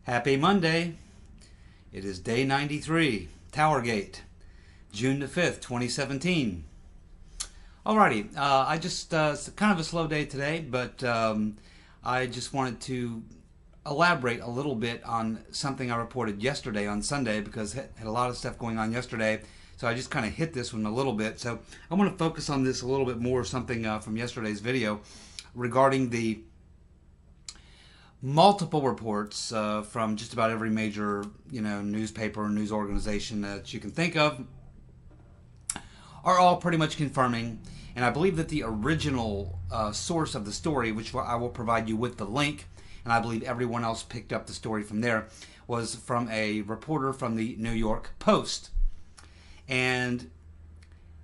Happy Monday. It is day 93, TowerGate, June the 5th, 2017. Alrighty, I just, kind of a slow day today, but I just wanted to elaborate a little bit on something I reported yesterday on Sunday because I had a lot of stuff going on yesterday. So I just kind of hit this one a little bit. So I want to focus on this a little bit more, something from yesterday's video regarding the multiple reports from just about every major, newspaper and news organization that you can think of are all pretty much confirming. And I believe that the original source of the story, which I will provide you with the link, and I believe everyone else picked up the story from there, was from a reporter from the New York Post. And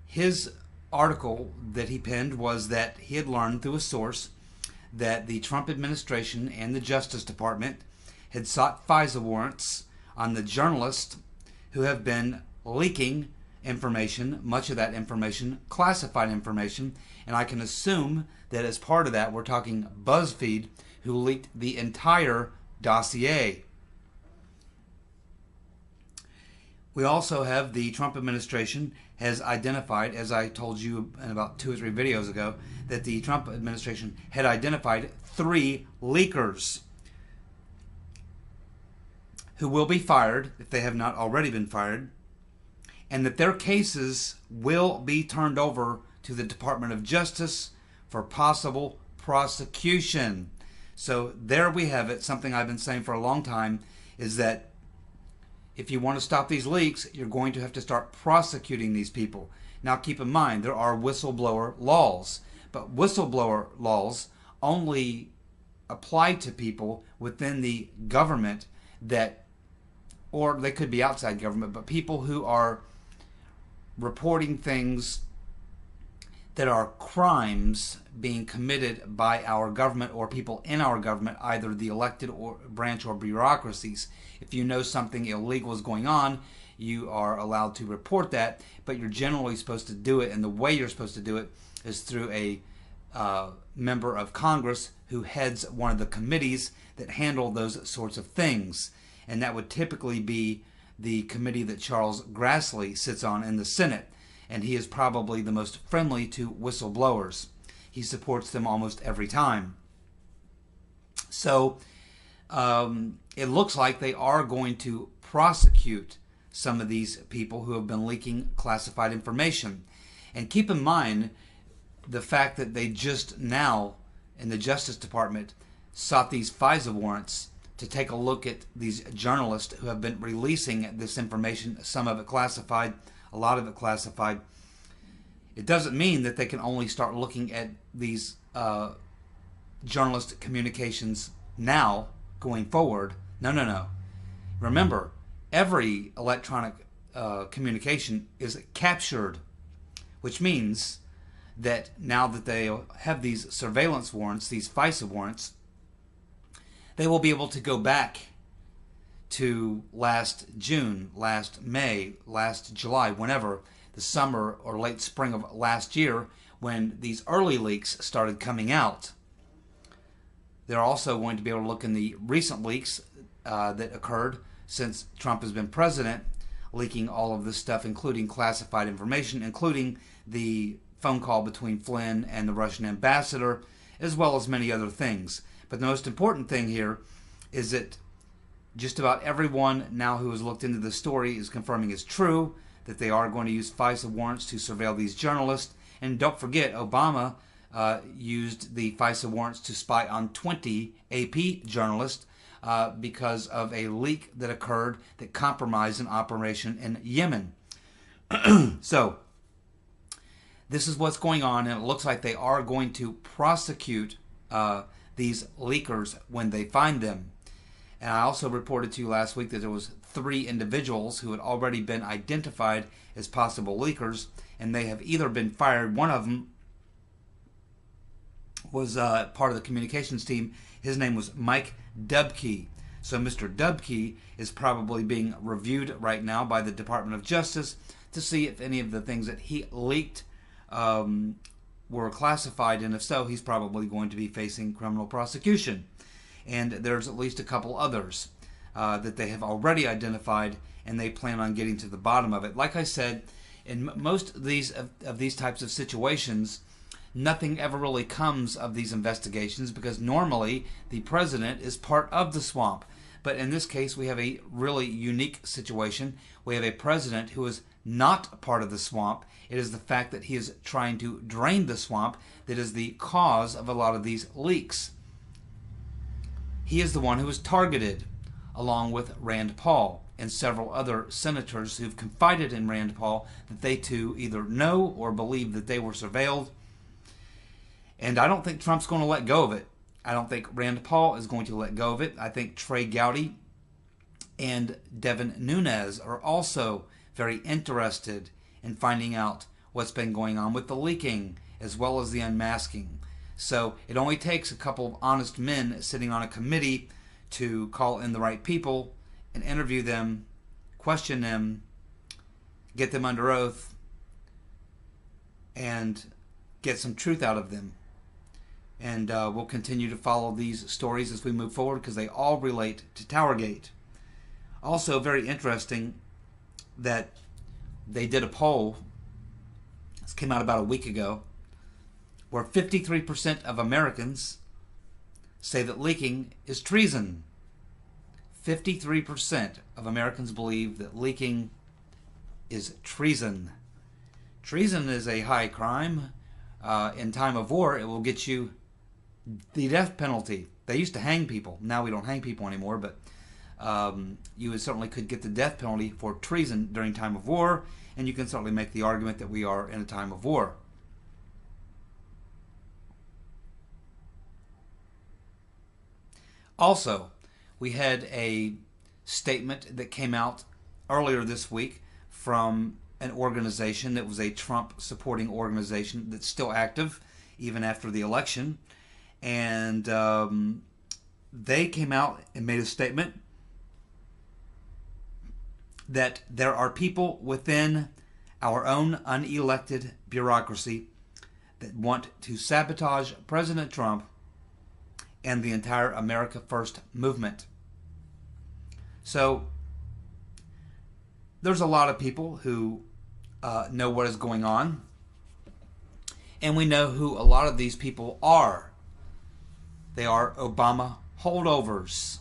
his article that he penned was that he had learned through a source that the Trump administration and the Justice Department had sought FISA warrants on the journalists who have been leaking information, much of that information classified information, and I can assume that as part of that we're talking BuzzFeed, who leaked the entire dossier. We also have the Trump administration has identified, as I told you in about 2 or 3 videos ago, that the Trump administration had identified 3 leakers who will be fired if they have not already been fired, and that their cases will be turned over to the Department of Justice for possible prosecution. So there we have it. Something I've been saying for a long time is that if you want to stop these leaks, you're going to have to start prosecuting these people. Now keep in mind, there are whistleblower laws, but whistleblower laws only apply to people within the government that, or they could be outside government, but people who are reporting things that are crimes being committed by our government or people in our government, either the elected or branch or bureaucracies. If you know something illegal is going on, you are allowed to report that, but you're generally supposed to do it, and the way you're supposed to do it is through a member of Congress who heads one of the committees that handle those sorts of things. And that would typically be the committee that Charles Grassley sits on in the Senate. And he is probably the most friendly to whistleblowers. He supports them almost every time. So it looks like they are going to prosecute some of these people who have been leaking classified information. And keep in mind the fact that they just now, in the Justice Department, sought these FISA warrants to take a look at these journalists who have been releasing this information, some of it classified, a lot of it classified. It doesn't mean that they can only start looking at these journalist communications now going forward. No. Remember, every electronic communication is captured, which means that now that they have these surveillance warrants, these FISA warrants, they will be able to go back to last June, last May, last July, whenever, the summer or late spring of last year, when these early leaks started coming out. They're also going to be able to look in the recent leaks that occurred since Trump has been president, leaking all of this stuff, including classified information, including the phone call between Flynn and the Russian ambassador, as well as many other things. But the most important thing here is that just about everyone now who has looked into the story is confirming it's true, that they are going to use FISA warrants to surveil these journalists. And don't forget, Obama used the FISA warrants to spy on 20 AP journalists because of a leak that occurred that compromised an operation in Yemen. So this is what's going on, and it looks like they are going to prosecute these leakers when they find them. And I also reported to you last week that there was 3 individuals who had already been identified as possible leakers, and they have either been fired. One of them was part of the communications team. His name was Mike Dubke. So Mr. Dubke is probably being reviewed right now by the Department of Justice to see if any of the things that he leaked were classified, and if so, he's probably going to be facing criminal prosecution. And there's at least a couple others. that they have already identified, and they plan on getting to the bottom of it. Like I said, in most of these types of situations, nothing ever really comes of these investigations because normally the president is part of the swamp. But in this case, we have a really unique situation. We have a president who is not part of the swamp. It is the fact that he is trying to drain the swamp that is the cause of a lot of these leaks. He is the one who is targeted, along with Rand Paul and several other senators who've confided in Rand Paul that they too either know or believe that they were surveilled. And I don't think Trump's going to let go of it. I don't think Rand Paul is going to let go of it. I think Trey Gowdy and Devin Nunes are also very interested in finding out what's been going on with the leaking as well as the unmasking. So it only takes a couple of honest men sitting on a committee to call in the right people and interview them, question them, get them under oath, and get some truth out of them. And we'll continue to follow these stories as we move forward because they all relate to TowerGate. Also very interesting that they did a poll, this came out about a week ago, where 53% of Americans say that leaking is treason. 53% of Americans believe that leaking is treason. Treason is a high crime. In time of war, it will get you the death penalty. They used to hang people. Now we don't hang people anymore, but you certainly could get the death penalty for treason during time of war, and you can certainly make the argument that we are in a time of war. Also, we had a statement that came out earlier this week from an organization that was a Trump supporting organization that's still active even after the election. And they came out and made a statement that there are people within our own unelected bureaucracy that want to sabotage President Trump and the entire America First movement. So there's a lot of people who know what is going on, and we know who a lot of these people are. They are Obama holdovers.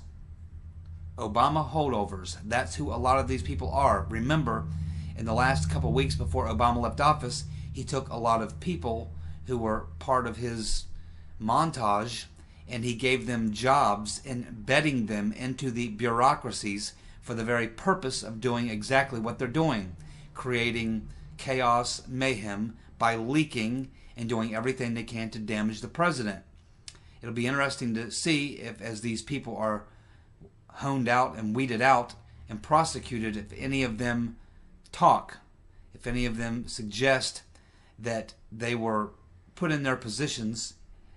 Obama holdovers. That's who a lot of these people are. Remember, in the last couple of weeks before Obama left office, he took a lot of people who were part of his montage and he gave them jobs, embedding them into the bureaucracies for the very purpose of doing exactly what they're doing, creating chaos, mayhem, by leaking and doing everything they can to damage the president. It'll be interesting to see if, as these people are honed out and weeded out and prosecuted, if any of them talk, if any of them suggest that they were put in their positions.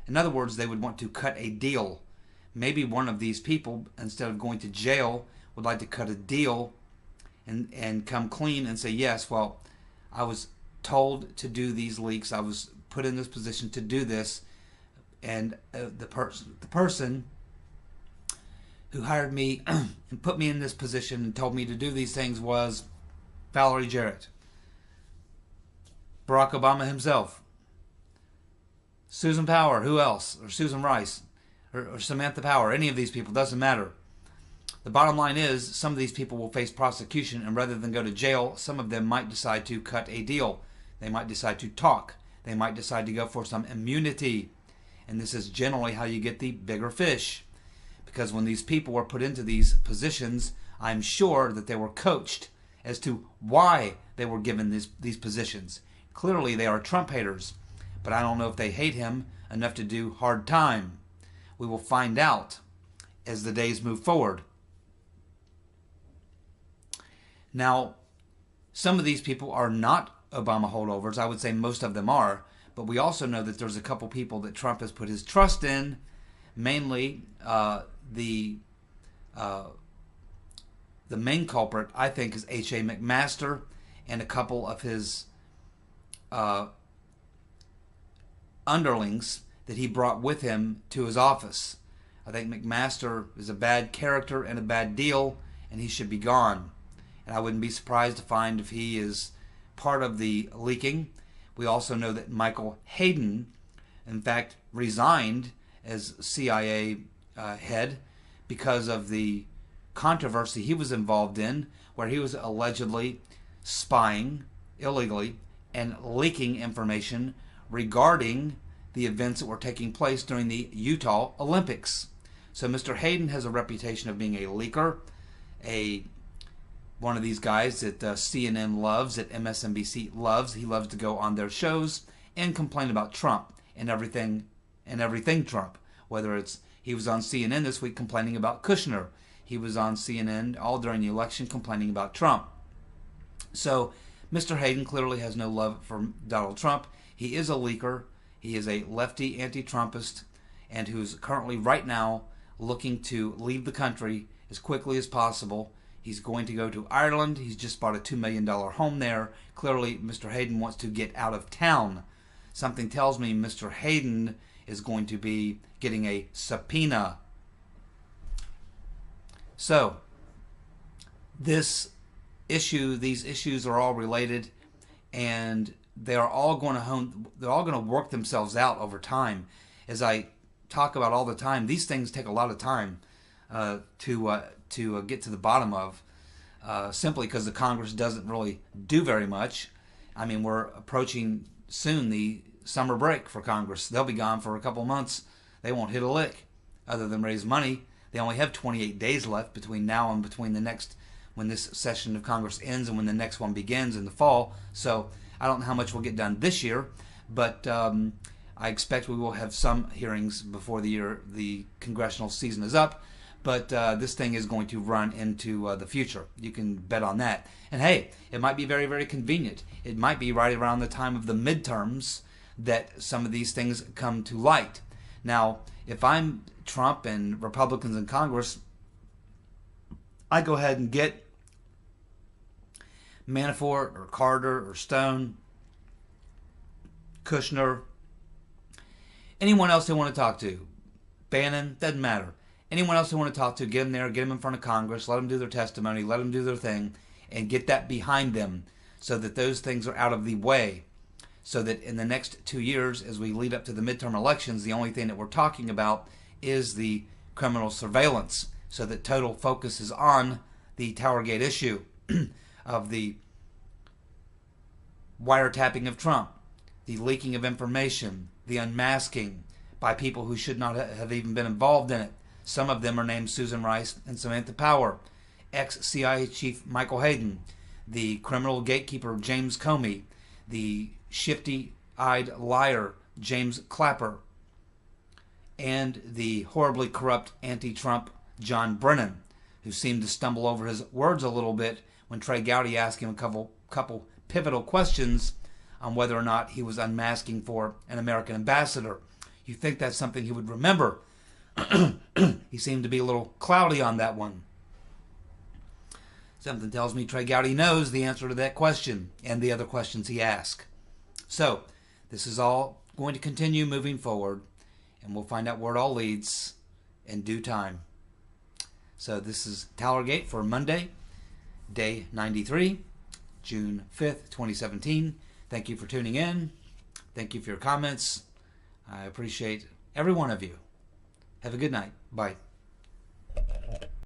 In other words, they would want to cut a deal. Maybe one of these people, instead of going to jail, would like to cut a deal and come clean and say, yes, well, I was told to do these leaks. I was put in this position to do this. And the person who hired me and put me in this position and told me to do these things was Valerie Jarrett, Barack Obama himself, Susan Power, who else? Or Susan Rice, or Samantha Power, any of these people, doesn't matter. The bottom line is some of these people will face prosecution, and rather than go to jail, some of them might decide to cut a deal. They might decide to talk. They might decide to go for some immunity. And this is generally how you get the bigger fish. Because when these people were put into these positions, I'm sure that they were coached as to why they were given these positions. Clearly they are Trump haters, but I don't know if they hate him enough to do hard time. We will find out as the days move forward. Now, some of these people are not Obama holdovers. I would say most of them are. But we also know that there's a couple people that Trump has put his trust in, mainly the main culprit, I think, is H.A. McMaster and a couple of his underlings that he brought with him to his office. I think McMaster is a bad character and a bad deal, and he should be gone. And I wouldn't be surprised to find if he is part of the leaking. We also know that Michael Hayden, in fact, resigned as CIA head because of the controversy he was involved in, where he was allegedly spying illegally and leaking information regarding the events that were taking place during the Utah Olympics. So Mr. Hayden has a reputation of being a leaker, one of these guys that CNN loves, that MSNBC loves. He loves to go on their shows and complain about Trump and everything Trump. Whether it's he was on CNN this week complaining about Kushner, he was on CNN all during the election complaining about Trump. So Mr. Hayden clearly has no love for Donald Trump. He is a leaker. He is a lefty anti-Trumpist, and who's currently right now looking to leave the country as quickly as possible. He's going to go to Ireland. He's just bought a $2 million home there. Clearly, Mr. Hayden wants to get out of town. Something tells me Mr. Hayden is going to be getting a subpoena. So, these issues are all related, and they're all going to work themselves out over time. As I talk about all the time, these things take a lot of time to get to the bottom of, simply because the Congress doesn't really do very much. I mean, we're approaching soon the summer break for Congress. They'll be gone for a couple months. They won't hit a lick other than raise money. They only have 28 days left between now and between the next, when this session of Congress ends and when the next one begins in the fall. So I don't know how much we'll get done this year, but I expect we will have some hearings before the congressional season is up. But this thing is going to run into the future. You can bet on that. And hey, it might be very, very convenient. It might be right around the time of the midterms that some of these things come to light. Now, if I'm Trump and Republicans in Congress, I go ahead and get Manafort or Carter or Stone, Kushner, anyone else they want to talk to, Bannon, doesn't matter. Anyone else they want to talk to, get them there, get them in front of Congress, let them do their testimony, let them do their thing, and get that behind them so that those things are out of the way. So that in the next 2 years, as we lead up to the midterm elections, the only thing that we're talking about is the criminal surveillance. So that total focus is on the TowerGate issue of the wiretapping of Trump, the leaking of information, the unmasking by people who should not have even been involved in it. Some of them are named Susan Rice and Samantha Power, ex-CIA chief Michael Hayden, the criminal gatekeeper James Comey, the shifty-eyed liar James Clapper, and the horribly corrupt anti-Trump John Brennan, who seemed to stumble over his words a little bit when Trey Gowdy asked him a couple pivotal questions on whether or not he was unmasking for an American ambassador. You think that's something he would remember. He seemed to be a little cloudy on that one. Something tells me Trey Gowdy knows the answer to that question and the other questions he asked. So, this is all going to continue moving forward, and we'll find out where it all leads in due time. So this is TowerGate for Monday, day 93, June 5th, 2017. Thank you for tuning in. Thank you for your comments. I appreciate every one of you. Have a good night. Bye.